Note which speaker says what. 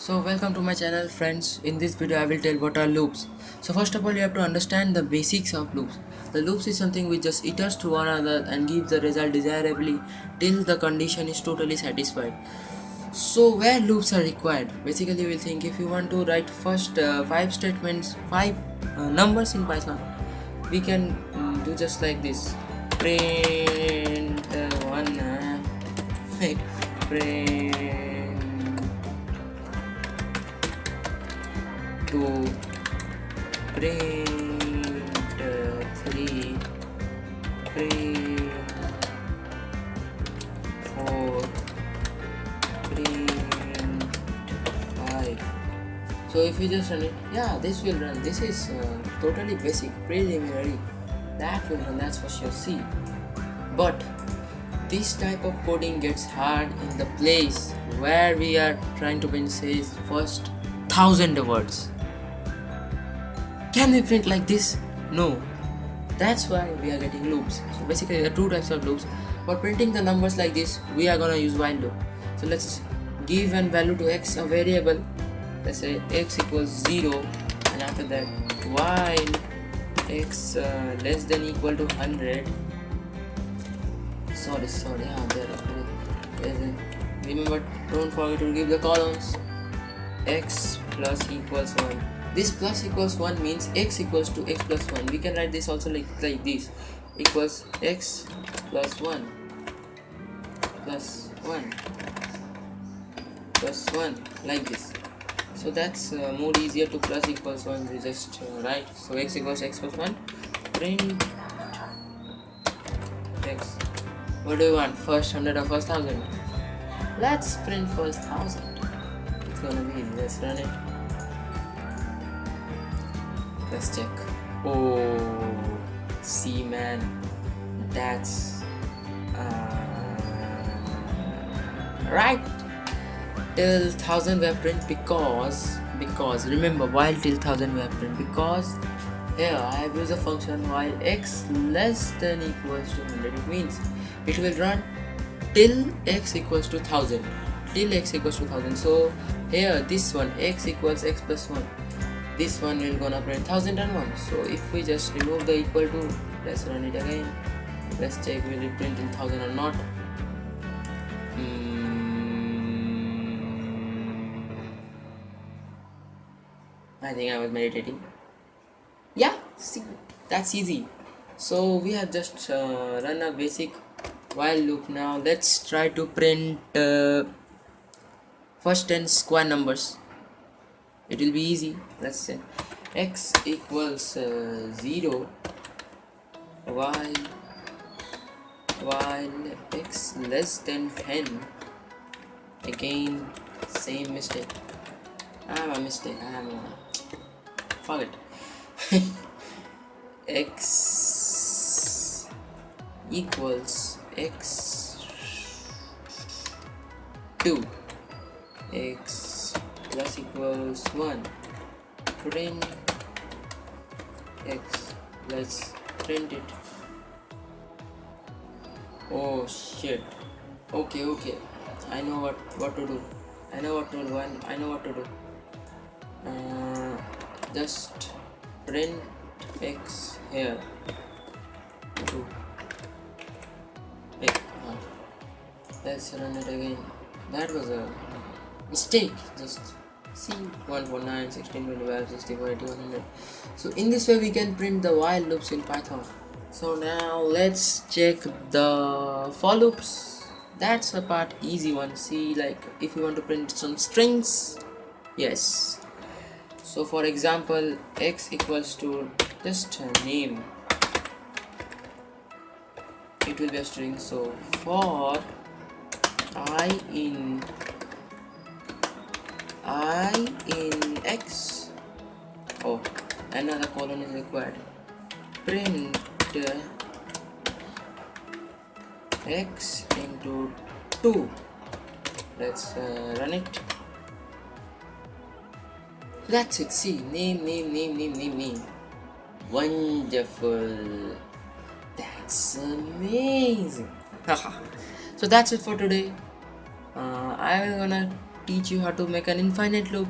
Speaker 1: So welcome to my channel friends. In this video I will tell what are loops. So first of all you have to understand the basics of loops. The loops is something which just iterates to one another and gives the result desirably till the condition is totally satisfied. So where loops are required? Basically we'll think if you want to write first 5 numbers in Python, we can do just like this. Print one wait, print 2, print 3, print 4, print 5. So if you just run it, yeah, this will run. This is totally basic, preliminary. That will run, that's for sure. See, but this type of coding gets hard in the place where we are trying to print says first 1,000 words. Can we print like this? No. That's why we are getting loops. So basically there are two types of loops. For printing the numbers like this, we are gonna use while loop. So let's give an value to x, a variable. Let's say x equals 0, and after that while x less than equal to 100. Sorry, remember, don't forget to give the columns. X plus equals 1. This plus equals 1 means x equals to x plus 1. We can write this also like this, equals x plus 1 plus 1 plus 1, like this. So that's more easier to plus equals 1. We just write. So x equals x plus 1, print x. What do you want? First 100 or first 1000? Let's print first 1000. It's gonna be easy. Let's run it. Let's check. Oh, see man, that's right. Till 1000 we have print because remember, while till 1000 we have print because here I have used a function while x less than equals to 100. It means it will run till x equals to 1000. Till x equals to 1000. So here this one x equals x plus 1. This one will gonna print 1001. So if we just remove the equal to, let's run it again. Let's check will it print in 1000 or not. I think I was meditating. Yeah, see, that's easy. So we have just run a basic while loop. Now let's try to print first 10 square numbers. It will be easy. Let's say x equals 0 while x less than 10. Again same mistake. I have a mistake. Forget. X equals x 2, x plus equals 1, print x. Let's print it. Oh shit. Okay, I know what to do. I know what to do. Just print x here. Let's run it again. That was a mistake. Just see 149, 16, 25, 64, 80, 100. So in this way we can print the while loops in Python. So now let's check the for loops. That's a part easy one. See, like if you want to print some strings, yes. So for example, x equals to just a name. It will be a string. So for I in x. Oh, another colon is required. Print x into 2. Let's run it. That's it. See, name. Wonderful. That's amazing. So that's it for today. I will gonna teach you how to make an infinite loop.